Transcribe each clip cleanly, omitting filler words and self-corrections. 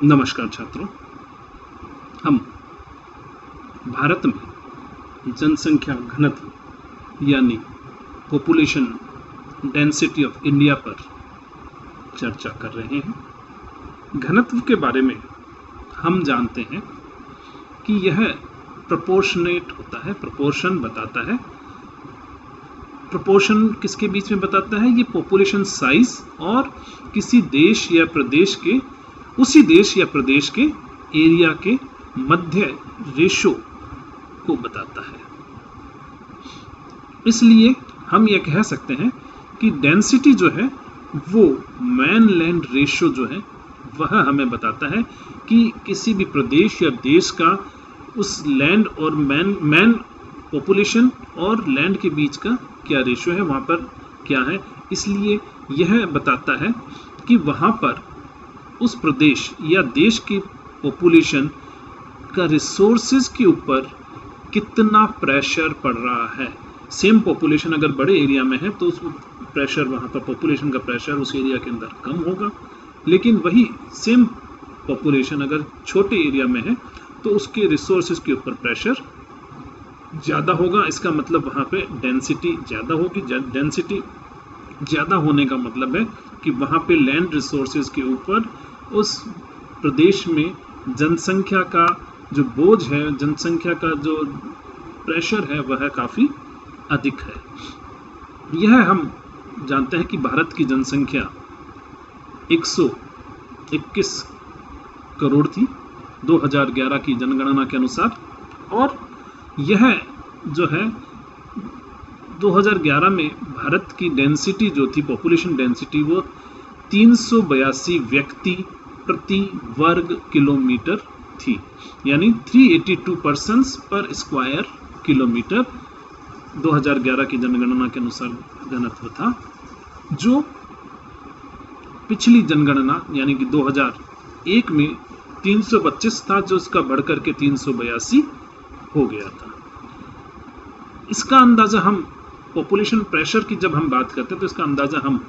नमस्कार छात्रों। हम भारत में जनसंख्या घनत्व यानी पॉपुलेशन डेंसिटी ऑफ इंडिया पर चर्चा कर रहे हैं। घनत्व के बारे में हम जानते हैं कि यह प्रोपोर्शनेट होता है, प्रोपोर्शन बताता है। प्रोपोर्शन किसके बीच में बताता है? ये पॉपुलेशन साइज और किसी देश या प्रदेश के, उसी देश या प्रदेश के एरिया के मध्य रेशो को बताता है। इसलिए हम यह कह सकते हैं कि डेंसिटी जो है वो मैन लैंड रेशो जो है वह हमें बताता है कि किसी भी प्रदेश या देश का उस लैंड और मैन पॉपुलेशन और लैंड के बीच का क्या रेशो है, वहाँ पर क्या है। इसलिए यह बताता है कि वहाँ पर उस प्रदेश या देश की पॉपुलेशन का रिसोर्सेज के ऊपर कितना प्रेशर पड़ रहा है। सेम पॉपुलेशन अगर बड़े एरिया में है तो उस प्रेशर, वहाँ पर पॉपुलेशन का प्रेशर उस एरिया के अंदर कम होगा, लेकिन वही सेम पॉपुलेशन अगर छोटे एरिया में है तो उसके रिसोर्सेज के ऊपर प्रेशर ज़्यादा होगा। इसका मतलब वहाँ पे डेंसिटी ज़्यादा होगी। डेंसिटी ज़्यादा होने का मतलब है कि वहाँ पे लैंड रिसोर्सेज के ऊपर उस प्रदेश में जनसंख्या का जो बोझ है, जनसंख्या का जो प्रेशर है वह काफ़ी अधिक है। यह हम जानते हैं कि भारत की जनसंख्या 121 करोड़ थी 2011 की जनगणना के अनुसार, और यह जो है 2011 में भारत की डेंसिटी जो थी, पॉपुलेशन डेंसिटी, वो 382 व्यक्ति प्रति वर्ग किलोमीटर थी, यानी 382 पर्सन्स पर स्क्वायर किलोमीटर 2011 की जनगणना के अनुसार घनत्व था, जो पिछली जनगणना यानी कि 2001 में 325 था, जो इसका बढ़कर के 382 हो गया था। इसका अंदाजा हम पॉपुलेशन प्रेशर की जब हम बात करते हैं तो इसका अंदाजा हम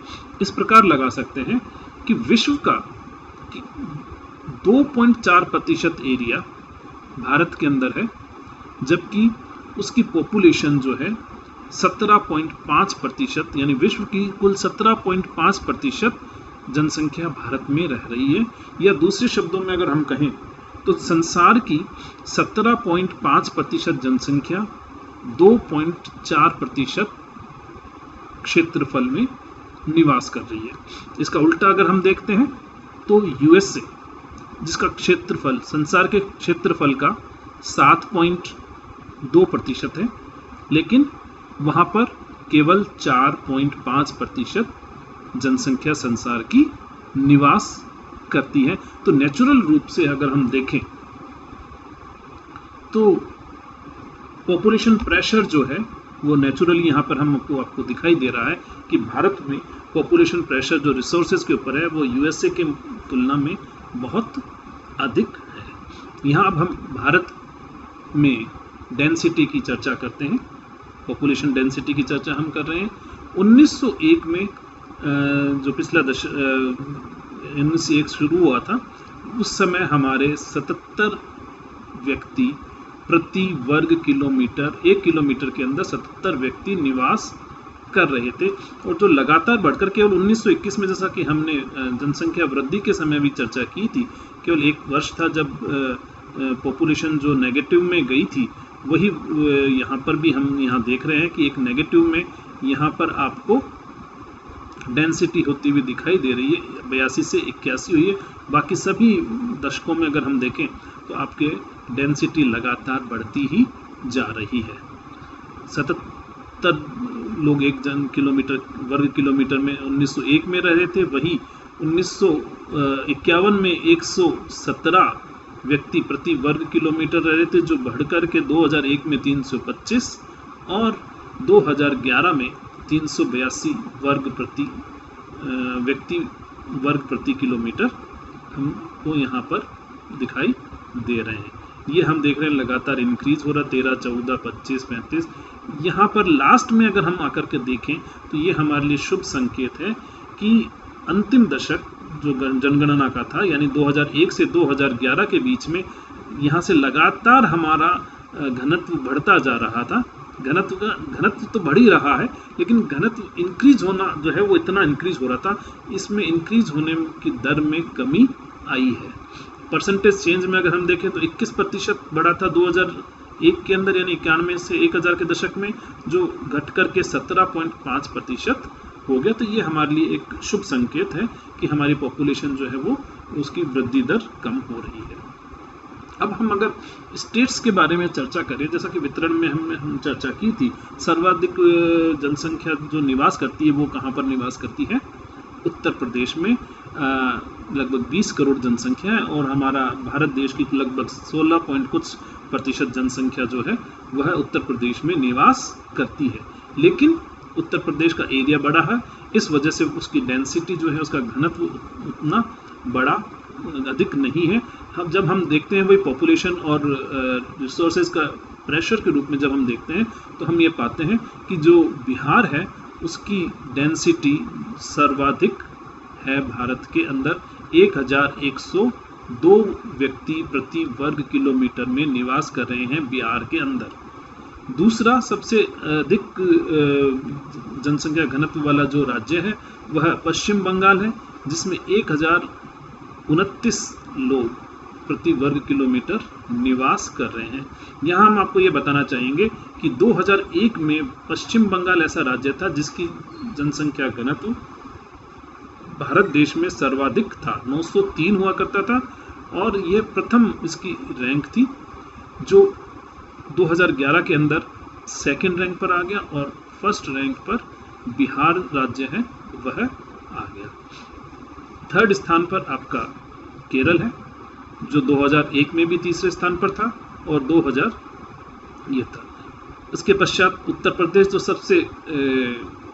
इस प्रकार लगा सकते हैं कि विश्व का 2.4% एरिया भारत के अंदर है, जबकि उसकी पॉपुलेशन जो है 17.5%, यानी विश्व की कुल 17.5% जनसंख्या भारत में रह रही है। या दूसरे शब्दों में अगर हम कहें तो संसार की 17.5% जनसंख्या 2.4% क्षेत्रफल में निवास कर रही है। इसका उल्टा अगर हम देखते हैं तो यूएसए, जिसका क्षेत्रफल संसार के क्षेत्रफल का 7.2% है, लेकिन वहाँ पर केवल 4.5% जनसंख्या संसार की निवास करती है। तो नेचुरल रूप से अगर हम देखें तो पॉपुलेशन प्रेशर जो है वो नेचुरली यहाँ पर आपको दिखाई दे रहा है कि भारत में पॉपुलेशन प्रेशर जो रिसोर्सेज के ऊपर है वो यूएसए के तुलना में बहुत अधिक है। यहाँ अब हम भारत में डेंसिटी की चर्चा करते हैं, पॉपुलेशन डेंसिटी की चर्चा हम कर रहे हैं। 1901 में जो पिछला 1901 शुरू हुआ था, उस समय हमारे 77 व्यक्ति प्रति वर्ग किलोमीटर, 1 किलोमीटर के अंदर 77 व्यक्ति निवास कर रहे थे, और जो लगातार बढ़कर केवल 1921 में, जैसा कि हमने जनसंख्या वृद्धि के समय भी चर्चा की थी, केवल एक वर्ष था जब पॉपुलेशन जो नेगेटिव में गई थी, वही यहाँ पर भी हम यहाँ देख रहे हैं कि एक नेगेटिव में यहाँ पर आपको डेंसिटी होती हुई दिखाई दे रही है। 82 से 81 हुई है। बाकी सभी दशकों में अगर हम देखें तो आपके डेंसिटी लगातार बढ़ती ही जा रही है। 77 लोग एक वर्ग किलोमीटर में 1901 में रह रहे थे, वही 1951 में 117 व्यक्ति प्रति वर्ग किलोमीटर रह रहे थे, जो बढ़कर के 2001 में 325 और 2011 में 382 व्यक्ति वर्ग प्रति किलोमीटर हमको यहाँ पर दिखाई दे रहे हैं। ये हम देख रहे हैं लगातार इंक्रीज हो रहा है, 13, 14, 25, 35। यहाँ पर लास्ट में अगर हम आकर के देखें तो ये हमारे लिए शुभ संकेत है कि अंतिम दशक जो जनगणना का था, यानी 2001 से 2011 के बीच में यहाँ से लगातार हमारा घनत्व बढ़ता जा रहा था। घनत्व तो बढ़ ही रहा है, लेकिन घनत्व इंक्रीज होना जो है वो इतना इंक्रीज हो रहा था, इसमें इंक्रीज होने की दर में कमी आई है। परसेंटेज चेंज में अगर हम देखें तो 21% बढ़ा था 2001 के अंदर, यानी 91 से 1000 के दशक में, जो घट करके 17.5% हो गया। तो ये हमारे लिए एक शुभ संकेत है कि हमारी पॉपुलेशन जो है वो उसकी वृद्धि दर कम हो रही है। अब हम अगर स्टेट्स के बारे में चर्चा करें, जैसा कि वितरण में हम चर्चा की थी, सर्वाधिक जनसंख्या जो निवास करती है वो कहाँ पर निवास करती है? उत्तर प्रदेश में लगभग 20 करोड़ जनसंख्या है, और हमारा भारत देश की लगभग 16 पॉइंट कुछ प्रतिशत जनसंख्या जो है वह उत्तर प्रदेश में निवास करती है। लेकिन उत्तर प्रदेश का एरिया बड़ा है, इस वजह से उसकी डेंसिटी जो है, उसका घनत्व उतना बड़ा अधिक नहीं है। जब हम देखते हैं वही पॉपुलेशन और रिसोर्सेज का प्रेशर के रूप में जब हम देखते हैं तो हम ये पाते हैं कि जो बिहार है उसकी डेंसिटी सर्वाधिक है भारत के अंदर। 1102 व्यक्ति प्रति वर्ग किलोमीटर में निवास कर रहे हैं बिहार के अंदर। दूसरा सबसे अधिक जनसंख्या घनत्व वाला जो राज्य है वह पश्चिम बंगाल है, जिसमें 1029 लोग प्रति वर्ग किलोमीटर निवास कर रहे हैं। यहाँ हम आपको ये बताना चाहेंगे कि 2001 में पश्चिम बंगाल ऐसा राज्य था जिसकी जनसंख्या घनत्व भारत देश में सर्वाधिक था, 903 हुआ करता था, और ये प्रथम इसकी रैंक थी, जो 2011 के अंदर सेकंड रैंक पर आ गया, और फर्स्ट रैंक पर बिहार राज्य है वह आ गया। थर्ड स्थान पर आपका केरल है, जो 2001 में भी तीसरे स्थान पर था, और 2000 ये था। इसके पश्चात उत्तर प्रदेश जो सबसे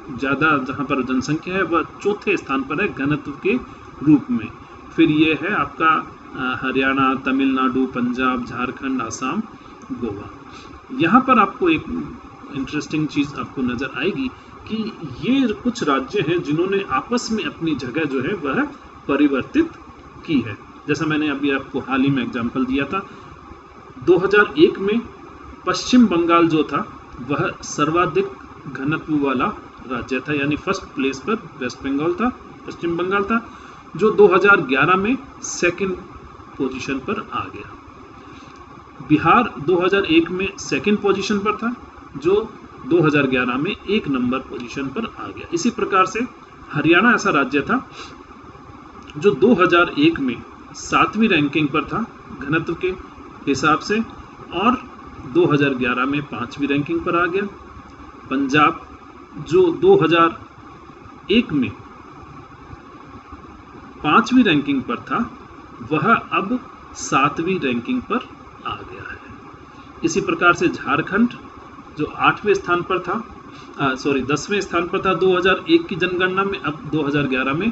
ज़्यादा जहाँ पर जनसंख्या है वह चौथे स्थान पर है घनत्व के रूप में। फिर ये है आपका हरियाणा, तमिलनाडु, पंजाब, झारखंड, आसाम, गोवा। यहाँ पर आपको एक इंटरेस्टिंग चीज़ आपको नज़र आएगी कि ये कुछ राज्य हैं जिन्होंने आपस में अपनी जगह जो है वह परिवर्तित की है। जैसा मैंने अभी आपको हाल ही में एग्जाम्पल दिया था, 2001 में पश्चिम बंगाल जो था वह सर्वाधिक घनत्व वाला राज्य था, यानी फर्स्ट प्लेस पर वेस्ट बंगाल था, पश्चिम बंगाल था, जो 2011 में सेकंड पोजीशन पर आ गया। बिहार 2001 में सेकंड पोजीशन पर था, जो 2011 में 1 नंबर पोजीशन पर आ गया। इसी प्रकार से हरियाणा ऐसा राज्य था जो 2001 में 7वीं रैंकिंग पर था घनत्व के हिसाब से, और 2011 में 5वीं रैंकिंग पर आ गया। पंजाब जो 2001 में 5वीं रैंकिंग पर था वह अब 7वीं रैंकिंग पर आ गया है। इसी प्रकार से झारखंड जो 8वें स्थान पर था, 10वें स्थान पर था 2001 की जनगणना में, अब 2011 में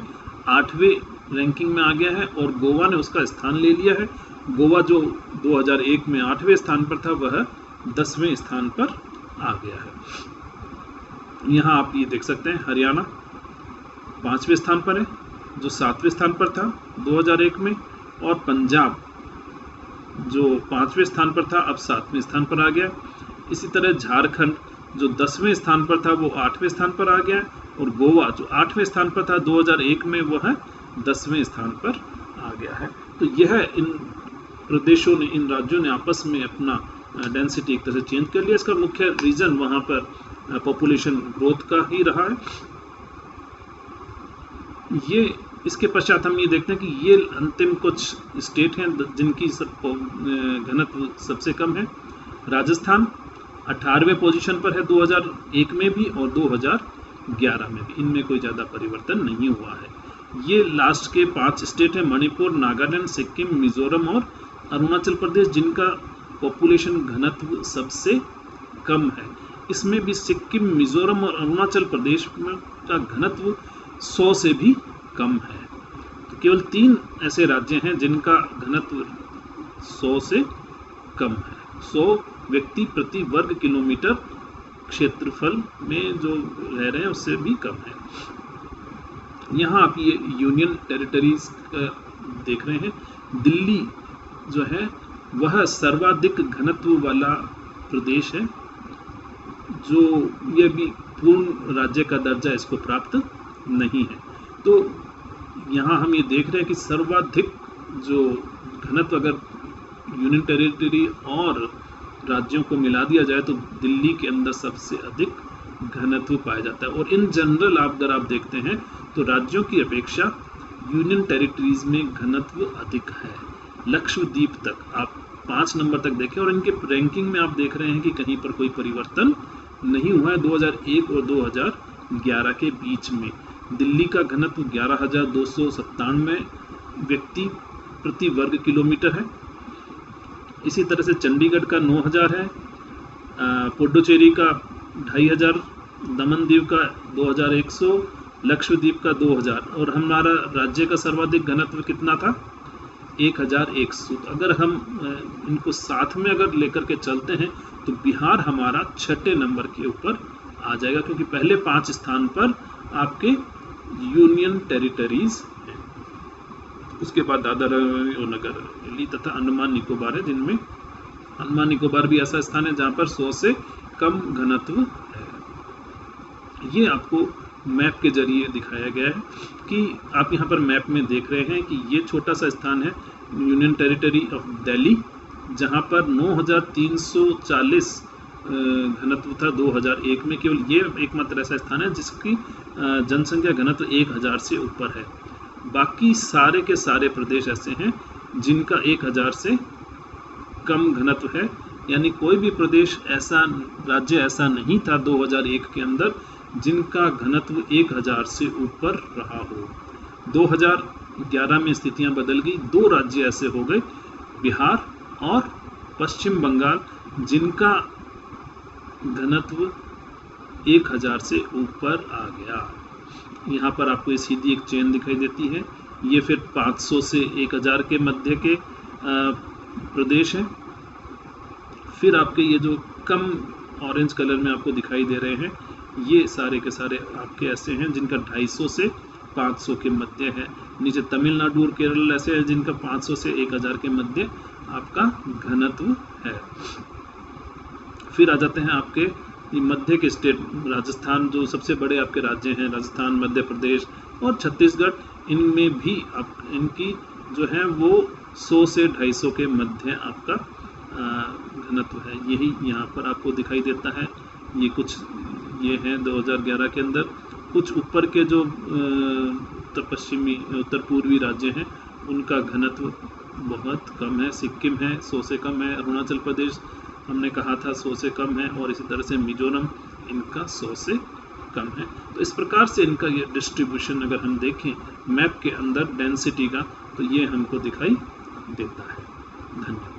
8वें रैंकिंग में आ गया है, और गोवा ने उसका स्थान ले लिया है। गोवा जो 2001 में 8वें स्थान पर था वह 10वें स्थान पर आ गया है। यहाँ आप ये देख सकते हैं हरियाणा 5वें स्थान पर है, जो 7वें स्थान पर था 2001 में, और पंजाब जो 5वें स्थान पर था अब 7वें स्थान पर आ गया। इसी तरह झारखंड जो 10वें स्थान पर था वो 8वें स्थान पर आ गया, और गोवा जो 8वें स्थान पर था 2001 में वह 10वें स्थान पर आ गया है। तो यह इन प्रदेशों ने, इन राज्यों ने आपस में अपना डेंसिटी एक तरह से चेंज कर लिया। इसका मुख्य रीजन वहाँ पर पॉपुलेशन ग्रोथ का ही रहा है। ये इसके पश्चात हम ये देखते हैं कि ये अंतिम कुछ स्टेट हैं जिनकी घनत्व सबसे कम है। राजस्थान 18वें पोजीशन पर है 2001 में भी और 2011 में भी, इनमें कोई ज़्यादा परिवर्तन नहीं हुआ है। ये लास्ट के 5 स्टेट हैं, मणिपुर, नागालैंड, सिक्किम, मिजोरम और अरुणाचल प्रदेश, जिनका पॉपुलेशन घनत्व सबसे कम है। इसमें भी सिक्किम, मिजोरम और अरुणाचल प्रदेश का घनत्व 100 से भी कम है। तो केवल 3 ऐसे राज्य हैं जिनका घनत्व 100 से कम है। 100 व्यक्ति प्रति वर्ग किलोमीटर क्षेत्रफल में जो रह रहे हैं उससे भी कम है। यहाँ आप ये यूनियन टेरिटरीज देख रहे हैं। दिल्ली जो है वह सर्वाधिक घनत्व वाला प्रदेश है, जो ये भी पूर्ण राज्य का दर्जा इसको प्राप्त नहीं है। तो यहाँ हम ये देख रहे हैं कि सर्वाधिक जो घनत्व अगर यूनियन टेरिटरी और राज्यों को मिला दिया जाए तो दिल्ली के अंदर सबसे अधिक घनत्व पाया जाता है। और इन जनरल अगर आप देखते हैं तो राज्यों की अपेक्षा यूनियन टेरिटरीज में घनत्व अधिक है। लक्षद्वीप तक आप 5 नंबर तक देखें और इनके रैंकिंग में आप देख रहे हैं कि कहीं पर कोई परिवर्तन नहीं हुआ है। 2001 और 2011 के बीच में दिल्ली का घनत्व 11,297 व्यक्ति प्रति वर्ग किलोमीटर है। इसी तरह से चंडीगढ़ का 9,000 है, पुडुचेरी का 2,500, दमन दीव का 2,100, लक्षद्वीप का 2,000 और हमारा राज्य का सर्वाधिक घनत्व कितना था 1,100। अगर हम इनको साथ में अगर लेकर के चलते हैं तो बिहार हमारा 6ठे नंबर के ऊपर आ जाएगा, क्योंकि पहले 5 स्थान पर आपके यूनियन टेरिटरीज हैं। उसके बाद दादर और नगर हवेली तथा अंडमान निकोबार है, जिनमें अंडमान निकोबार भी ऐसा स्थान है जहां पर 100 से कम घनत्व है। ये आपको मैप के जरिए दिखाया गया है कि आप यहाँ पर मैप में देख रहे हैं कि ये छोटा सा स्थान है यूनियन टेरिटरी ऑफ दिल्ली, जहाँ पर 9,340 घनत्व था 2001 में। केवल ये एकमात्र ऐसा स्थान है जिसकी जनसंख्या घनत्व 1,000 से ऊपर है। बाकी सारे के सारे प्रदेश ऐसे हैं जिनका 1,000 से कम घनत्व है, यानी कोई भी प्रदेश ऐसा, राज्य ऐसा नहीं था 2001 के अंदर जिनका घनत्व 1,000 से ऊपर रहा हो। 2011 में स्थितियां बदल गई, 2 राज्य ऐसे हो गए, बिहार और पश्चिम बंगाल, जिनका घनत्व 1,000 से ऊपर आ गया। यहाँ पर आपको ये सीधी एक चेन दिखाई देती है, ये फिर 500 से 1,000 के मध्य के प्रदेश हैं। फिर आपके ये जो कम ऑरेंज कलर में आपको दिखाई दे रहे हैं, ये सारे के सारे आपके ऐसे हैं जिनका 250 से 500 के मध्य है। नीचे तमिलनाडु और केरल ऐसे हैं जिनका 500 से 1,000 के मध्य आपका घनत्व है। फिर आ जाते हैं आपके मध्य के स्टेट, राजस्थान जो सबसे बड़े आपके राज्य हैं, राजस्थान, मध्य प्रदेश और छत्तीसगढ़, इनमें भी आप इनकी जो है वो 100 से 250 के मध्य आपका घनत्व है। यही यहाँ पर आपको दिखाई देता है। ये कुछ ये हैं 2011 के अंदर। कुछ ऊपर के जो उत्तर पश्चिमी, उत्तर पूर्वी राज्य हैं उनका घनत्व बहुत कम है। सिक्किम है 100 से कम है, अरुणाचल प्रदेश हमने कहा था 100 से कम है, और इसी तरह से मिजोरम, इनका 100 से कम है। तो इस प्रकार से इनका ये डिस्ट्रीब्यूशन अगर हम देखें मैप के अंदर डेंसिटी का, तो ये हमको दिखाई देता है। धन्यवाद।